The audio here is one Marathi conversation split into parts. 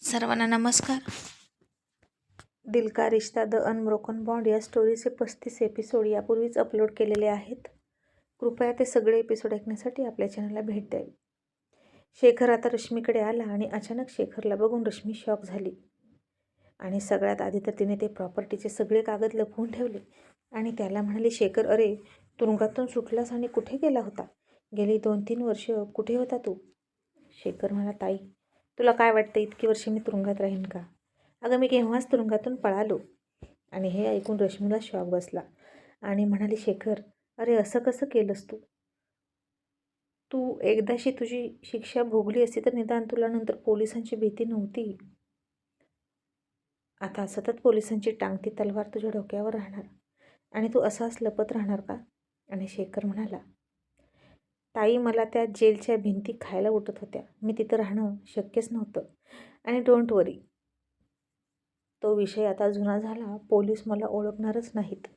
सर्वांना नमस्कार. दिल का रिश्ता द अनब्रोकन बॉन्ड या स्टोरीचे 35 एपिसोड यापूर्वीच अपलोड केलेले आहेत. कृपया ते सगळे एपिसोड ऐकण्यासाठी आपल्या चॅनलला भेट द्यावी. शेखर आता रश्मीकडे आला आणि अचानक शेखरला बघून रश्मी शॉक झाली. आणि सगळ्यात आधी तर तिने ते प्रॉपर्टीचे सगळे कागद लपवून ठेवले आणि त्याला म्हणाली, शेखर, अरे तुरुंगातून सुटलास आणि कुठे गेला होता? गेली 2-3 वर्ष कुठे होता तू? शेखर म्हणाला, ताई तुला काय वाटतं इतकी वर्षे मी तुरुंगात राहीन का? अगं मी केव्हाच तुरुंगातून पळालो. आणि हे ऐकून रश्मीला शॉक बसला आणि म्हणाली, शेखर, अरे असं कसं केलंस तू? तू एकदाशी तुझी शिक्षा भोगली असती तर निदान तुला नंतर पोलिसांची भीती नव्हती. आता सतत पोलिसांची टांगती तलवार तुझ्या डोक्यावर राहणार आणि तू असाच लपत राहणार का? आणि शेखर म्हणाला, ताई मला त्या जेलच्या भिंती खायला उठत होत्या. मी तिथं राहणं शक्यच नव्हतं. आणि डोंट वरी, तो विषय आता जुना झाला. पोलीस मला ओळखणारच नाहीत.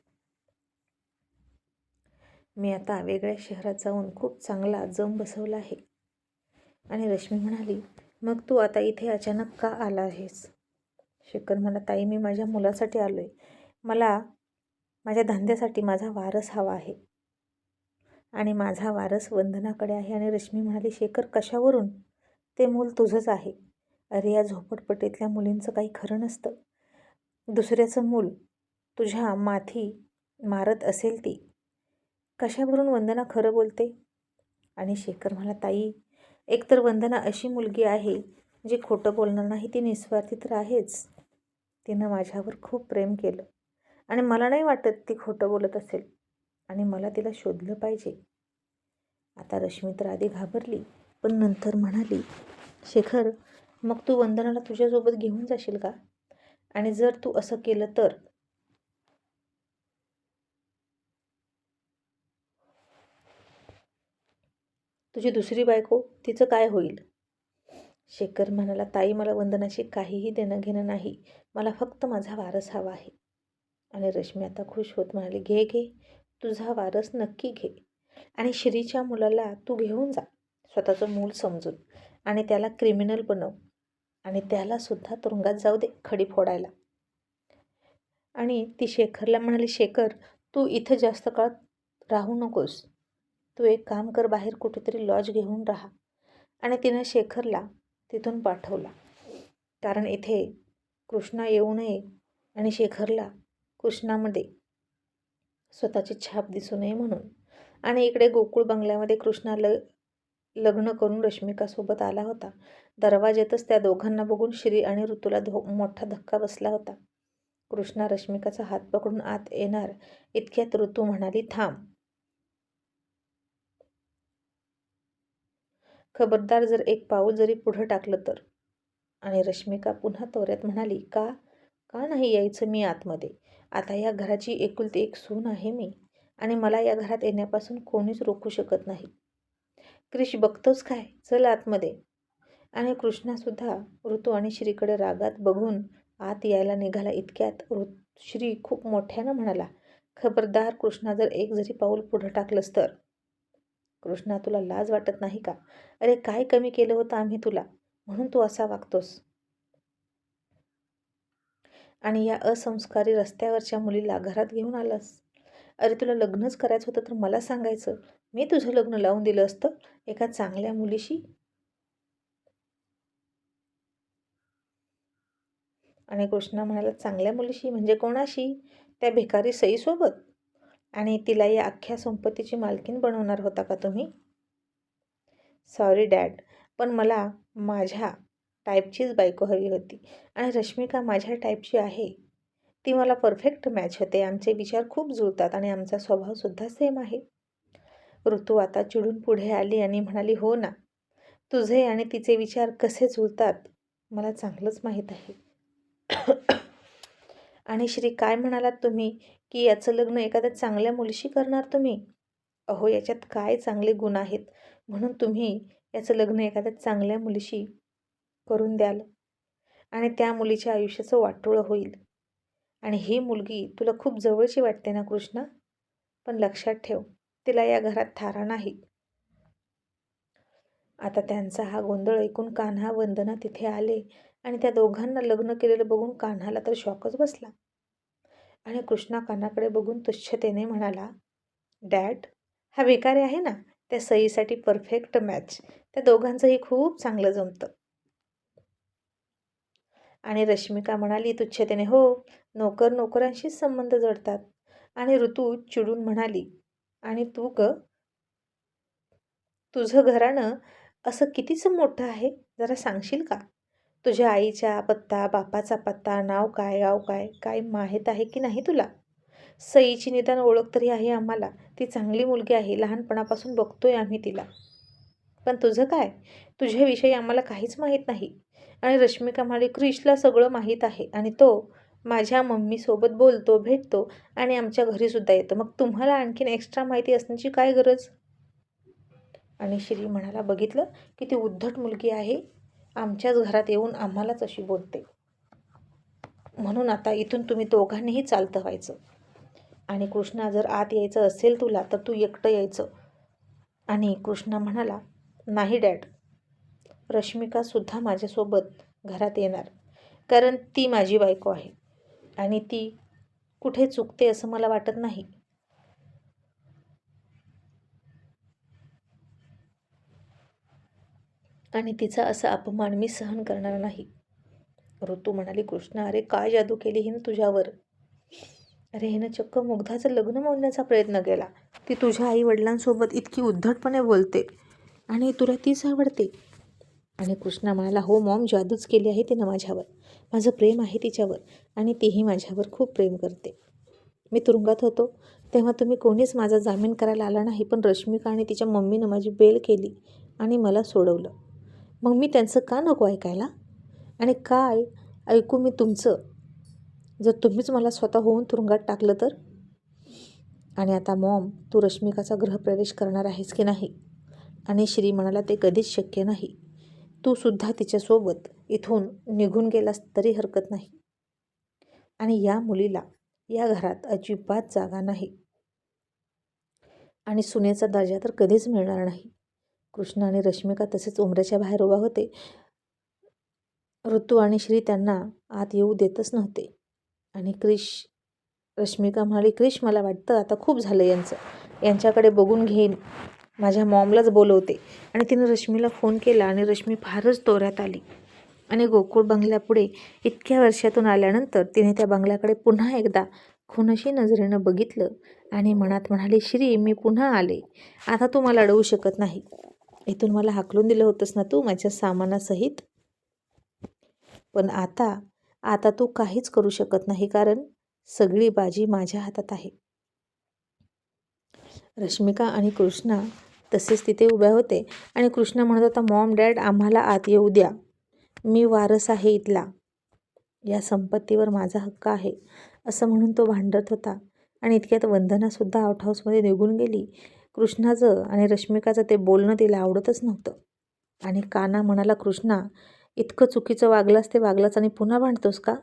मी आता वेगळ्या शहरात जाऊन खूप चांगला जम बसवला आहे. आणि रश्मी म्हणाली, मग तू आता इथे अचानक का आला आहेस? शेखर म्हणाला, ताई मी माझ्या मुलासाठी आलो आहे. मला माझ्या धंद्यासाठी माझा वारस हवा आहे आणि माझा वारस वंदनाकडे आहे. आणि रश्मी म्हणाली, शेखर कशावरून? ते मूल तुझंच आहे. अरे या झोपडपट्टीतल्या मुलींचं काही खरं नसतं. दुसऱ्याचं मूल तुझ्या माथी मारत असेल ती. कशावरून वंदना खरं बोलते? आणि शेखर म्हणाला, ताई एकतर वंदना अशी मुलगी आहे जी खोटं बोलणार नाही. ती निस्वार्थी तर आहेच. तिनं माझ्यावर खूप प्रेम केलं आणि मला नाही वाटत ती खोटं बोलत असेल. आणि मला तिला शोधलं पाहिजे. आता रश्मी तर आधी घाबरली पण नंतर म्हणाली, शेखर मग तू वंदनाला तुझ्यासोबत घेऊन जाशील का? आणि जर तू असं केलं तर? तुझी दुसरी बायको तिचं काय होईल? शेखर म्हणाला, ताई मला वंदनाशी काहीही देणं घेणं नाही. मला फक्त माझा वारस हवा आहे. आणि रश्मी आता खुश होत म्हणाली, घे घे, तुझा वारस नक्की घे. आणि श्रीच्या मुलाला तू घेऊन जा स्वतःचं मूल समजून आणि त्याला क्रिमिनल बनव आणि त्याला सुद्धा तुरुंगात जाऊ दे खडी फोडायला. आणि ती शेखरला म्हणाली, शेखर तू इथं जास्त काळ राहू नकोस. तू एक काम कर, बाहेर कुठेतरी लॉज घेऊन राहा. आणि तिनं शेखरला तिथून पाठवला कारण इथे कृष्णा येऊ नये आणि शेखरला कृष्णामध्ये स्वतःची छाप दिसू नये म्हणून. आणि इकडे गोकुळ बंगल्यामध्ये कृष्णा लग्न करून रश्मिकासोबत आला होता. दरवाज्यातच त्या दोघांना बघून श्री आणि ऋतूला मोठा धक्का बसला होता. कृष्णा रश्मिकाचा हात पकडून आत येणार इतक्यात ऋतू म्हणाली, थांब. खबरदार जर एक पाऊल जरी पुढं टाकलं तर. आणि रश्मिका पुन्हा तोऱ्यात म्हणाली, का नाही यायचं मी आतमध्ये? आता या घराची एकुलती एक सून आहे मी आणि मला या घरात येण्यापासून कोणीच रोखू शकत नाही. क्रिश बघतोच काय, चल आतमध्ये. आणि कृष्णासुद्धा ऋतू आणि श्रीकडे रागात बघून आत यायला निघाला इतक्यात श्री खूप मोठ्यानं म्हणाला, खबरदार कृष्णा जर एक जरी पाऊल पुढं टाकलंस तर. कृष्णा तुला लाज वाटत नाही का? अरे काय कमी केलं होतं आम्ही तुला म्हणून तू असा वागतोस? आणि या असंस्कारी रस्त्यावरच्या मुलीला घरात घेऊन आलास? अरे तुला लग्नच करायचं होतं तर मला सांगायचं, मी तुझं लग्न लावून दिलं असतं एका चांगल्या मुलीशी. आणि कृष्णा म्हणाला, चांगल्या मुलीशी म्हणजे कोणाशी? त्या भिकारी सईसोबत? आणि तिला या अख्ख्या संपत्तीची मालकीण बनवणार होता का तुम्ही? सॉरी डॅड, पण मला माझ्या टाईपचीच बायको हवी होती. आणि रश्मिका माझ्या टाईपची आहे. ती मला परफेक्ट मॅच होते. आमचे विचार खूप जुळतात आणि आमचा स्वभावसुद्धा सेम आहे. ऋतू आता चिडून पुढे आली आणि म्हणाली, हो ना, तुझे आणि तिचे विचार कसे जुळतात मला चांगलंच माहीत आहे. आणि श्री काय म्हणालात तुम्ही की याचं लग्न एखाद्या चांगल्या मुलीशी करणार तुम्ही? अहो याच्यात काय चांगले गुण आहेत म्हणून तुम्ही याचं लग्न एखाद्या चांगल्या मुलीशी करून द्याल आणि त्या मुलीच्या आयुष्याचं वाटोळं होईल. आणि ही मुलगी तुला खूप जवळची वाटते ना कृष्णा? पण लक्षात ठेव, तिला या घरात थारा नाही. आता त्यांचा हा गोंधळ ऐकून कान्हा वंदना तिथे आले आणि त्या दोघांना लग्न केलेलं बघून कान्हाला तर शॉकच बसला. आणि कृष्णा कान्हाकडे बघून तुच्छतेने म्हणाला, डॅड, हा भिकारी आहे ना, त्या सईसाठी परफेक्ट मॅच. त्या दोघांचंही खूप चांगलं जमतं. आणि रश्मिका म्हणाली तुच्छतेने, हो, नोकर नोकरांशीच संबंध जडतात. आणि ऋतू चिडून म्हणाली, आणि तू ग, तुझं घराणं असं कितीच मोठं आहे, जरा सांगशील का? तुझ्या आईचा पत्ता, बापाचा पत्ता, नाव काय, गाव काय, काय माहीत आहे की नाही तुला? सईची निदान ओळख तरी आहे आम्हाला. ती चांगली मुलगी आहे, लहानपणापासून बघतोय आम्ही तिला. पण तुझं काय? तुझ्याविषयी आम्हाला काहीच माहीत नाही. आणि रश्मिका म्हणाली, क्रिशला सगळं माहीत आहे आणि तो माझ्या मम्मीसोबत बोलतो, भेटतो आणि आमच्या घरीसुद्धा येतो. मग तुम्हाला आणखीन एक्स्ट्रा माहिती असण्याची काय गरज? आणि श्री म्हणाला, बघितलं किती उद्धट मुलगी आहे, आमच्याच घरात येऊन आम्हालाच अशी बोलते. म्हणून आता इथून तुम्ही दोघांनीही चालतं व्हायचं. आणि कृष्णा, जर आत यायचं असेल तुला तर तू एकटं यायचं. आणि कृष्णा म्हणाला, नाही डॅड, रश्मिकासुद्धा माझ्यासोबत घरात येणार, कारण ती माझी बायको आहे आणि ती कुठे चुकते असं मला वाटत नाही. आणि तिचा असा अपमान मी सहन करणार नाही. ऋतू म्हणाली, कृष्णा, अरे काय जादू केली हिनं तुझ्यावर? अरे हिनं चक्क मुग्धाचं लग्न मोडण्याचा प्रयत्न केला. ती तुझ्या आई वडिलांसोबत इतकी उद्धटपणे बोलते आणि तुला तीच आवडते. आणि कृष्णा म्हणाला, हो मॉम, जादूच केली आहे तिनं माझ्यावर. माझं प्रेम आहे तिच्यावर आणि तीही माझ्यावर खूप प्रेम करते. मी तुरुंगात होतो तेव्हा तुम्ही कोणीच माझा जामीन करायला आला नाही, पण रश्मिका आणि तिच्या मम्मीनं माझी बेल केली आणि मला सोडवलं. मग मी त्यांचं का नको ऐकायला? आणि काय ऐकू मी तुमचं, जर तुम्हीच मला स्वतः होऊन तुरुंगात टाकलं तर? आणि आता मॉम, तू रश्मिकाचा गृहप्रवेश करणार आहेस की नाही? आणि श्री म्हणाला, ते कधीच शक्य नाही. तू सुद्धा तिच्यासोबत इथून निघून गेलास तरी हरकत नाही. आणि या मुलीला या घरात अजिबात जागा नाही आणि सुनेचा दर्जा तर कधीच मिळणार नाही. कृष्णा आणि रश्मिका तसेच उमऱ्याच्या बाहेर उभा होते. ऋतू आणि श्री त्यांना आत येऊ देतच नव्हते. आणि रश्मिका म्हणाली, क्रिश, मला वाटतं आता खूप झालं यांचं, यांच्याकडे बघून घेईन, माझ्या मॉमलाच बोलवते. आणि तिने रश्मीला फोन केला आणि रश्मी फारच तोऱ्यात आली. आणि गोकुळ बंगल्यापुढे इतक्या वर्षातून आल्यानंतर तिने त्या बंगल्याकडे पुन्हा एकदा खुनशी नजरेनं बघितलं आणि मनात म्हणाली, श्री, मी पुन्हा आले, आता तू मला अडवू शकत नाही. इथून मला हाकलून दिलं होतंस ना तू माझ्या सामानासहित, पण आता तू काहीच करू शकत नाही, कारण सगळी बाजी माझ्या हातात आहे. रश्मिका आणि कृष्णा तसेच तिथे उभ्या होते. आणि कृष्णा म्हणत होता, मॉम, डॅड, आम्हाला आत येऊ द्या, मी वारस आहे इथला, या संपत्तीवर माझा हक्क आहे, असं म्हणून तो भांडत होता. आणि इतक्यात वंदनासुद्धा आउट हाऊसमध्ये निघून गेली. कृष्णाचं आणि रश्मिकाचं ते बोलणं तिला आवडतच नव्हतं. आणि काना म्हणाला, कृष्णा, इतकं चुकीचं वागलास ते वागलास आणि पुन्हा भांडतोस का?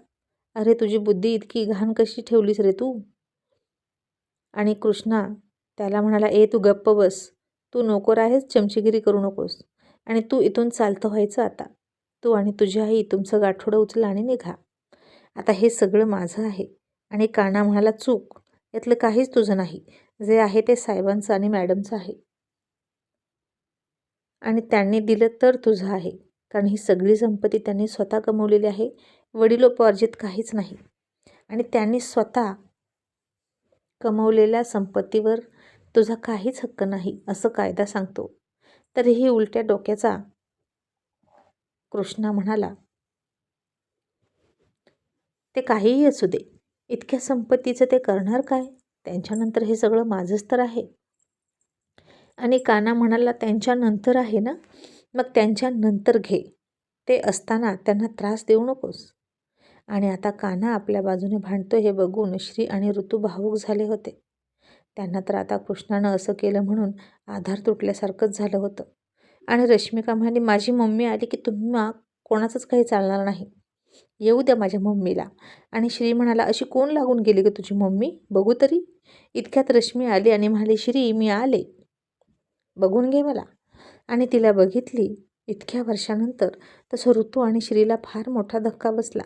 अरे तुझी बुद्धी इतकी घाण कशी ठेवलीस रे तू? आणि कृष्णा त्याला म्हणाला, तू गप्प बस, तू नोकर आहेस, चमचीगिरी करू नकोस आणि तू इथून चालतं व्हायचं आता. तू आणि तुझी आई तुमचं गाठोडं उचला आणि निघा, आता हे सगळं माझं आहे. आणि काना म्हणाला, चूक, यातलं काहीच तुझं नाही, जे आहे ते साहेबांचं आणि मॅडमचं आहे आणि त्यांनी दिलं तर तुझं आहे, कारण ही सगळी संपत्ती त्यांनी स्वतः कमवलेली आहे, वडिलोपार्जित काहीच नाही. आणि त्यांनी स्वतः कमवलेल्या संपत्तीवर तुझा काहीच हक्क नाही असं कायदा सांगतो. तरीही उलट्या डोक्याचा कृष्णा म्हणाला, ते काहीही असू दे, इतक्या संपत्तीचं ते करणार काय? त्यांच्यानंतर हे सगळं माझंच तर आहे. आणि काना म्हणाला, त्यांच्यानंतर आहे ना, मग त्यांच्यानंतर घे, ते असताना त्यांना त्रास देऊ नकोस. आणि आता कान्हा आपल्या बाजूने भांडतो हे बघून श्री आणि ऋतू भावूक झाले होते. त्यांना तर आता कृष्णानं असं केलं म्हणून आधार तुटल्यासारखंच झालं होतं. आणि रश्मिका म्हणाली, माझी मम्मी आली की तुम्हा कोणाचंच काही चालणार नाही, येऊ द्या माझ्या मम्मीला. आणि श्री म्हणाला, अशी कोण लागून गेली ग तुझी मम्मी, बघू तरी. इतक्यात रश्मी आली आणि म्हणाली, श्री, मी आले, बघून घे मला. आणि तिला बघितली इतक्या वर्षानंतर तसं ऋतू आणि श्रीला फार मोठा धक्का बसला.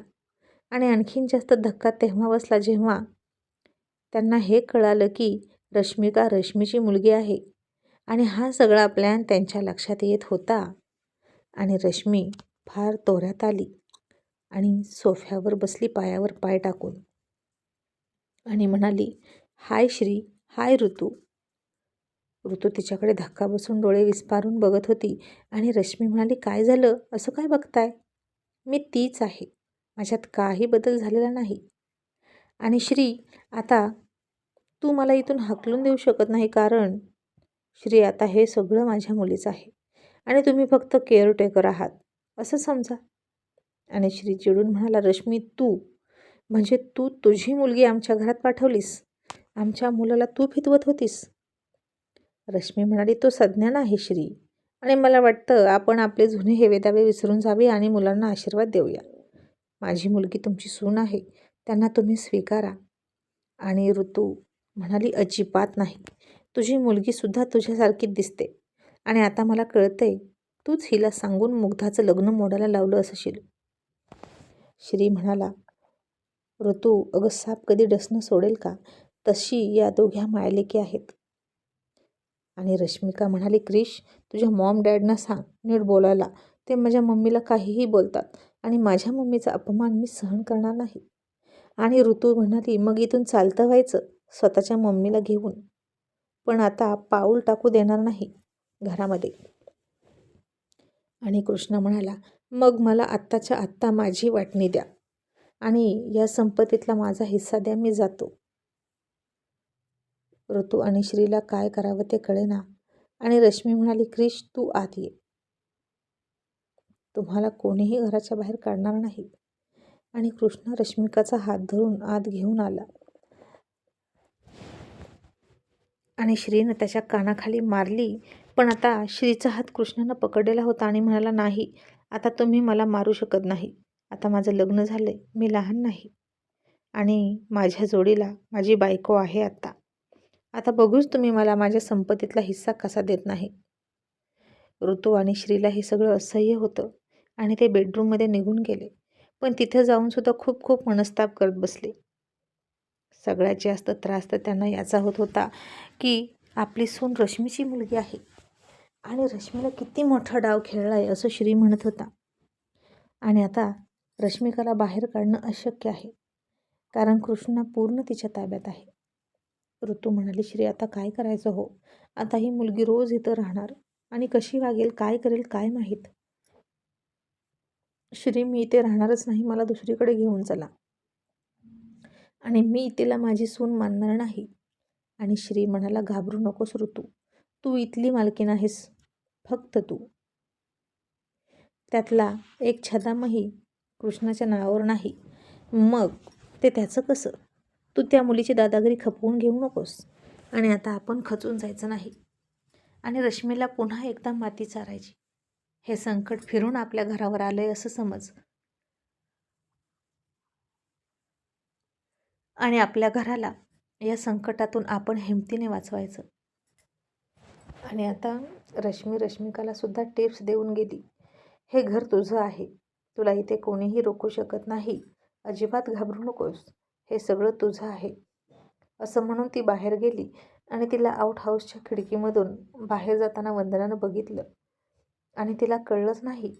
आणि आणखीन जास्त धक्का तेव्हा बसला जेव्हा त्यांना हे कळालं की रश्मिका रश्मीची मुलगी आहे. आणि हा सगळा प्लॅन त्यांच्या लक्षात येत होता. आणि रश्मी फार तोऱ्यात आली आणि सोफ्यावर बसली पायावर पाय टाकून आणि म्हणाली, हाय श्री, हाय ऋतू. ऋतू तिच्याकडे धक्का बसून डोळे विस्पारून बघत होती. आणि रश्मी म्हणाली, काय झालं, असं काय बघताय? मी तीच आहे, माझ्यात काही बदल झालेला नाही. आणि श्री, आता तू मला इथून हाकलून देऊ शकत नाही, कारण श्री आता हे सगळं माझ्या मुलीचं आहे आणि तुम्ही फक्त केअरटेकर आहात असं समजा. आणि श्री चिडून म्हणाला, रश्मी, तू म्हणजे तू तुझी मुलगी आमच्या घरात पाठवलीस, आमच्या मुलाला तू फितवत होतीस. रश्मी म्हणाली, तो सज्ञान आहे श्री, आणि मला वाटतं आपण आपले जुने हेवेदावे विसरून जावे आणि मुलांना आशीर्वाद देऊया. माझी मुलगी तुमची सून आहे, त्यांना तुम्ही स्वीकारा. आणि ऋतू म्हणाली, अजिबात नाही, तुझी मुलगीसुद्धा तुझ्यासारखीच दिसते. आणि आता मला कळतंय, तूच हिला सांगून मुग्धाचं लग्न मोडायला लावलं असशील. श्री म्हणाला, ऋतू, अगं साप कधी डसणं सोडेल का, तशी या दोघ्या मायलेकी आहेत. आणि रश्मिका म्हणाली, क्रिश, तुझ्या मॉम डॅडना सांग नीट बोलायला, ते माझ्या मम्मीला काहीही बोलतात आणि माझ्या मम्मीचा अपमान मी सहन करणार नाही. आणि ऋतू म्हणाली, मग इथून चालतं व्हायचं स्वतःच्या मम्मीला घेऊन, पण आता पाऊल टाकू देणार नाही घरामध्ये. आणि कृष्णा म्हणाला, मग मला आत्ताच्या आत्ता माझी वाटणी द्या आणि या संपत्तीतला माझा हिस्सा द्या, मी जातो. ऋतू आणि श्रीला काय करावं ते कळेना. आणि रश्मी म्हणाली, क्रिश, तू आत ये, तुम्हाला कोणीही घराच्या बाहेर काढणार नाही. आणि कृष्णा रश्मिकाचा हात धरून आत घेऊन आला आणि श्रीनं त्याच्या कानाखाली मारली. पण आता श्रीचा हात कृष्णानं पकडलेला होता आणि म्हणाला, नाही, आता तुम्ही मला मारू शकत नाही. आता माझं लग्न झालंय, मी लहान नाही आणि माझ्या जोडीला माझी बायको आहे. आता बघूच तुम्ही मला माझ्या संपत्तीतला हिस्सा कसा देत नाही. ऋतू आणि श्रीला हे सगळं असह्य होतं आणि ते बेडरूममध्ये निघून गेले. पण तिथं जाऊनसुद्धा खूप खूप मनस्ताप करत बसले. सगळ्यात जास्त त्रास तर त्यांना याचा होत होता की आपली सून रश्मीची मुलगी आहे आणि रश्मीला किती मोठा डाव खेळला आहे असं श्री म्हणत होता. आणि आता रश्मिकाला बाहेर काढणं अशक्य आहे, कारण कृष्णा पूर्ण तिच्या ताब्यात आहे. ऋतू म्हणाली, श्री, आता काय करायचं हो, आता ही मुलगी रोज इथं राहणार आणि कशी वागेल, काय करेल, काय माहीत. श्री, मी इथे राहणारच नाही, मला दुसरीकडे घेऊन चला. आणि मी तिला माझी सून मानणार नाही. आणि श्री म्हणाला, घाबरू नकोस ऋतू, तू इथली मालकीण आहेस, फक्त तू. त्यातला एक छदामही कृष्णाच्या नावावर नाही. मग ते त्याचं कसं? तू त्या मुलीची दादागिरी खपवून घेऊ नकोस. आणि आता आपण खचून जायचं नाही आणि रश्मीला पुन्हा एकदा माती चारायची. हे संकट फिरून आपल्या घरावर आलंय असं समज आणि आपल्या घराला या संकटातून आपण हिमतीने वाचवायचं. आणि आता रश्मिकाला सुद्धा टिप्स देऊन गेली, हे घर तुझं आहे, तुला इथे कोणीही रोखू शकत नाही, अजिबात घाबरू नकोस, हे सगळं तुझं आहे असं म्हणून ती बाहेर गेली. आणि तिला आउट हाऊसच्या खिडकीमधून बाहेर जाताना वंदनानं बघितलं आणि तिला कळलंच नाही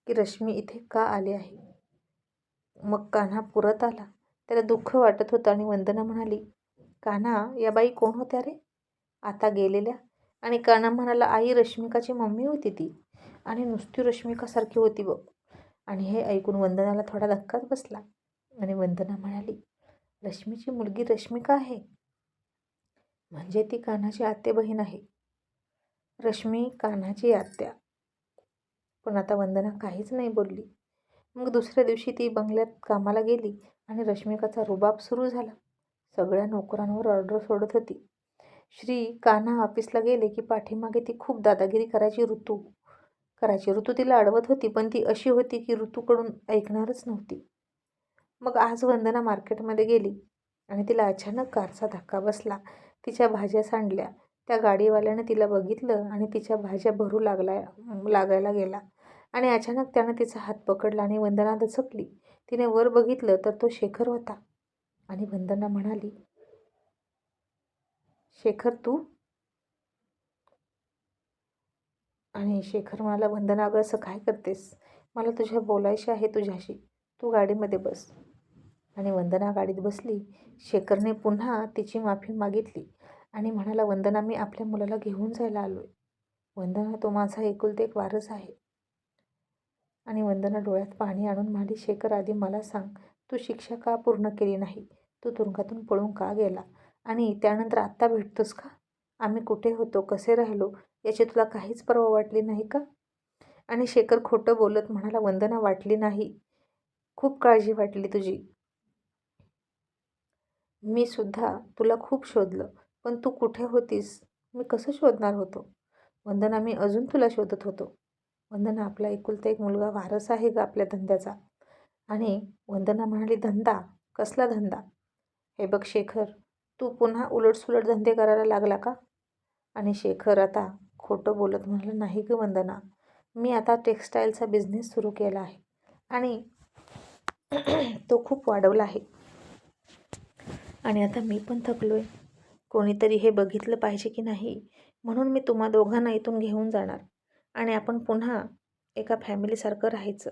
की रश्मी इथे का आली आहे. मग कान्हा परत आला, त्याला दुःख वाटत होतं. आणि वंदना म्हणाली, कान्हा, या बाई कोण होत्या रे, आता गेलेल्या? आणि कान्हा म्हणाला, आई, रश्मिकाची मम्मी होती ती, आणि नुसती रश्मिकासारखी होती बघ. आणि हे ऐकून वंदनाला थोडा धक्काच बसला. आणि वंदना म्हणाली, रश्मीची मुलगी रश्मिका आहे, म्हणजे ती कान्हाची आत्या बहीण आहे. रश्मी कान्हाची आत्या. पण आता वंदना काहीच नाही बोलली. मग दुसऱ्या दिवशी ती बंगल्यात कामाला गेली आणि रश्मिकाचा रुबाब सुरू झाला. सगळ्या नोकरांवर ऑर्डर सोडत होती. श्री कान्हा ऑफिसला गेले की पाठीमागे ती खूप दादागिरी करायची. ऋतू तिला अडवत होती, पण ती अशी होती की ऋतूकडून ऐकणारच नव्हती. मग आज वंदना मार्केटमध्ये गेली आणि तिला अचानक कारचा धक्का बसला. तिच्या भाज्या सांडल्या त्या गाडीवाल्याने तिला बघितलं आणि तिच्या भाज्या भरू लागायला गेला आणि अचानक त्यानं तिचा हात पकडला आणि वंदना दचकली. तिने वर बघितलं तर तो शेखर होता आणि वंदना म्हणाली, शेखर तू? आणि शेखर म्हणाला, वंदना अगं असं काय करतेस? मला तुझ्या बोलायचे आहे तुझ्याशी. तू गाडीमध्ये बस. आणि वंदना गाडीत बसली. शेखरने पुन्हा तिची माफी मागितली आणि म्हणाला, वंदना मी आपल्या मुलाला घेऊन जायला आलोय. वंदना तो माझा एकुलते एक वारस आहे. आणि वंदना डोळ्यात पाणी आणून म्हणाली, शेखर आधी मला सांग, तू शिक्षा का पूर्ण केली नाही? तू तुरुंगातून पळून का गेला? आणि त्यानंतर आत्ता भेटतोस का? आम्ही कुठे होतो, कसे राहिलो याची तुला काहीच पर्वा वाटली नाही का? आणि शेखर खोटं बोलत म्हणाला, वंदना वाटली नाही, खूप काळजी वाटली तुझी. मी सुद्धा तुला खूप शोधलं, पण तू कुठे होतीस? मी कसं शोधणार होतो? वंदना मी अजून तुला शोधत होतो. वंदना आपला एकुलता एक मुलगा वारस आहे ग आपल्या धंद्याचा. आणि वंदना म्हणाली, धंदा? कसला धंदा? हे बघ शेखर, तू पुन्हा उलटसुलट धंदे करायला लागला का? आणि शेखर आता खोटं बोलत म्हणाला, नाही ग वंदना, मी आता टेक्स्टाईलचा बिझनेस सुरू केला आहे आणि तो खूप वाढवला आहे. आणि आता मी पण थकलोय. कोणीतरी हे बघितलं पाहिजे की नाही, म्हणून मी तुम्हा दोघांना इथून घेऊन जाणार आणि आपण पुन्हा एका फॅमिलीसारखं राहायचं.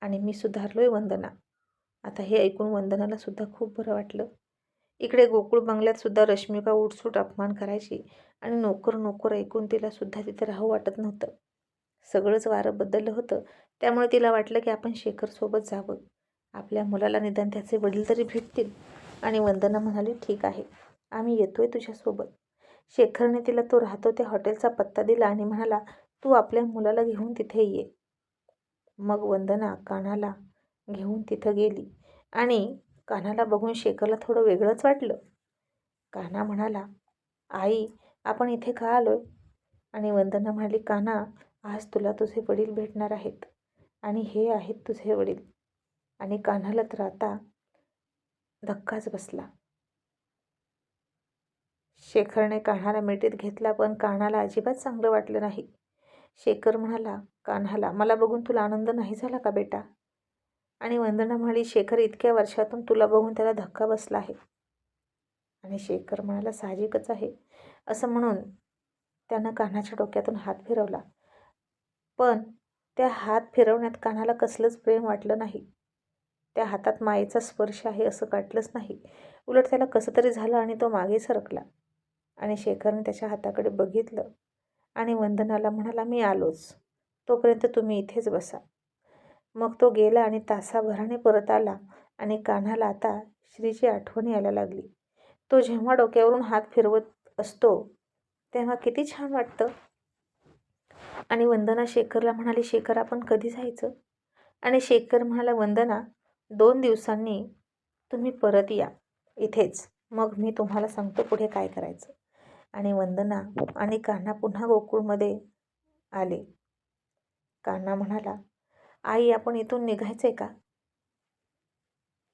आणि मी सुधारलोय वंदना. आता हे ऐकून वंदनाला सुद्धा खूप बरं वाटलं. इकडे गोकुळ बंगल्यात सुद्धा रश्मिका उठसूट अपमान करायची आणि नोकर ऐकून तिला सुद्धा तिथे राहू वाटत नव्हतं. सगळंच वारं बदललं होतं. त्यामुळे तिला वाटलं की आपण शेखरसोबत जावं. आपल्या मुलाला निदान त्याचे वडील तरी भेटतील. आणि वंदना म्हणाली, ठीक आहे, आम्ही येतोय तुझ्यासोबत. शेखरने तिला तो राहतो त्या हॉटेलचा पत्ता दिला आणि म्हणाला, तू आपल्या मुलाला घेऊन तिथे ये. मग वंदना कान्हाला घेऊन तिथं गेली आणि कान्हाला बघून शेखरला थोडं वेगळंच वाटलं. कान्हा म्हणाला, आई, आपण इथे का आलोय? आणि वंदना म्हणाली, कान्हा, आज तुला तुझे वडील भेटणार आहेत आणि हे आहेत तुझे वडील. आणि कान्हाला तर आता धक्काच बसला. शेखरने कान्हाला मिठीत घेतला, पण कान्हाला अजिबात चांगलं वाटलं नाही. शेखर म्हणाला कान्हाला, मला बघून तुला आनंद नाही झाला का बेटा? आणि वंदना म्हणाली, शेखर इतक्या वर्षातून तुला बघून त्याला धक्का बसला आहे. आणि शेखर म्हणाला, साहजिकच आहे. असं म्हणून त्यानं कान्हाच्या डोक्यातून हात फिरवला. पण त्या हात फिरवण्यात कान्हाला कसलंच प्रेम वाटलं नाही. त्या हातात मायेचा स्पर्श आहे असं वाटलंच नाही. उलट त्याला कसं तरी झालं आणि तो मागे सरकला. आणि शेखरने त्याच्या हाताकडे बघितलं आणि वंदनाला म्हणाला, मी आलोच, तोपर्यंत तुम्ही इथेच बसा. मग तो गेला आणि तासाभराने परत आला आणि कान्हाला आता श्रीची आठवण यायला लागली. तो जेव्हा डोक्यावरून हात फिरवत असतो तेव्हा किती छान वाटतं. आणि वंदना शेखरला म्हणाली, शेखर आपण कधी जायचं? आणि शेखर म्हणाला, वंदना 2 दिवसांनी तुम्ही परत या इथेच, मग मी तुम्हाला सांगतो पुढे काय करायचं. आणि वंदना आणि कान्हा पुन्हा गोकुळमध्ये आले. कान्हा म्हणाला, आई, आपण इथून निघायचंय का?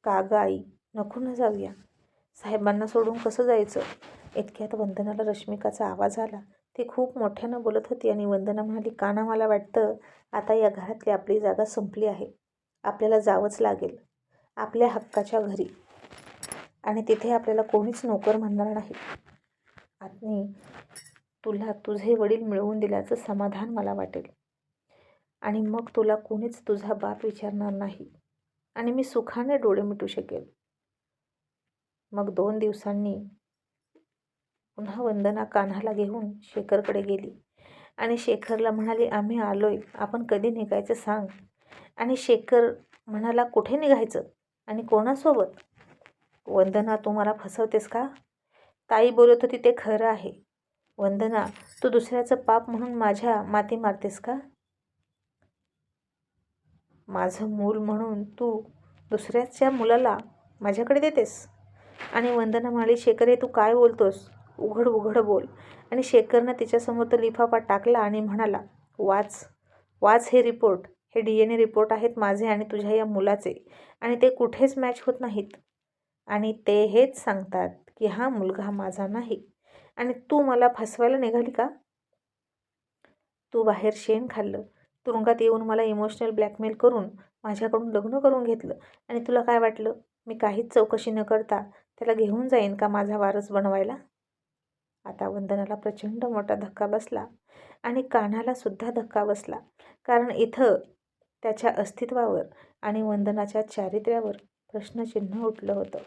का गं आई, नको न जाऊया. साहेबांना सोडून कसं जायचं? इतक्यात वंदनाला रश्मिकाचा आवाज आला. ती खूप मोठ्यानं बोलत होती आणि वंदना म्हणाली, कान्हा, मला वाटतं आता या घरातली आपली जागा संपली आहे. आपल्याला जावंच लागेल आपल्या हक्काच्या घरी आणि तिथे आपल्याला कोणीच नोकर म्हणणार नाही. आणि तुला तुझे वडील मिळवून दिल्याचं समाधान मला वाटेल आणि मग तुला कोणीच तुझा बाप विचारणार नाही आणि मी सुखाने डोळे मिटू शकेल. मग 2 दिवसांनी पुन्हा वंदना कान्हाला घेऊन शेखरकडे गेली आणि शेखरला म्हणाली, आम्ही आलोय, आपण कधी निघायचं सांग. आणि शेखर म्हणाला, कुठे निघायचं आणि कोणासोबत? वंदना, तू मला फसवतेस का? ताई बोलत होती ते खरं आहे. वंदना, तू दुसऱ्याचं पाप म्हणून माझ्या माती मारतेस का? माझं मूल म्हणून तू दुसऱ्याच्या मुलाला माझ्याकडे देतेस? आणि वंदना म्हणाली, शेखर, हे तू काय बोलतोस? उघड बोल. आणि शेखरनं तिच्यासमोर तो लिफाफा टाकला आणि म्हणाला, वाच हे रिपोर्ट. हे DNA रिपोर्ट आहेत माझे आणि तुझ्या या मुलाचे आणि ते कुठेच मॅच होत नाहीत. आणि ते हेच सांगतात की हा मुलगा माझा नाही आणि तू मला फसवायला निघाली का? तू बाहेर शेण खाल्लं, तुरुंगात येऊन मला इमोशनल ब्लॅकमेल करून माझ्याकडून लग्न करून घेतलं आणि तुला काय वाटलं मी काहीच चौकशी न करता त्याला घेऊन जाईन का माझा वारस बनवायला? आता वंदनाला प्रचंड मोठा धक्का बसला आणि कान्हाला सुद्धा धक्का बसला, कारण इथं त्याच्या अस्तित्वावर आणि वंदनाच्या चारित्र्यावर प्रश्नचिन्ह उठलं होतं.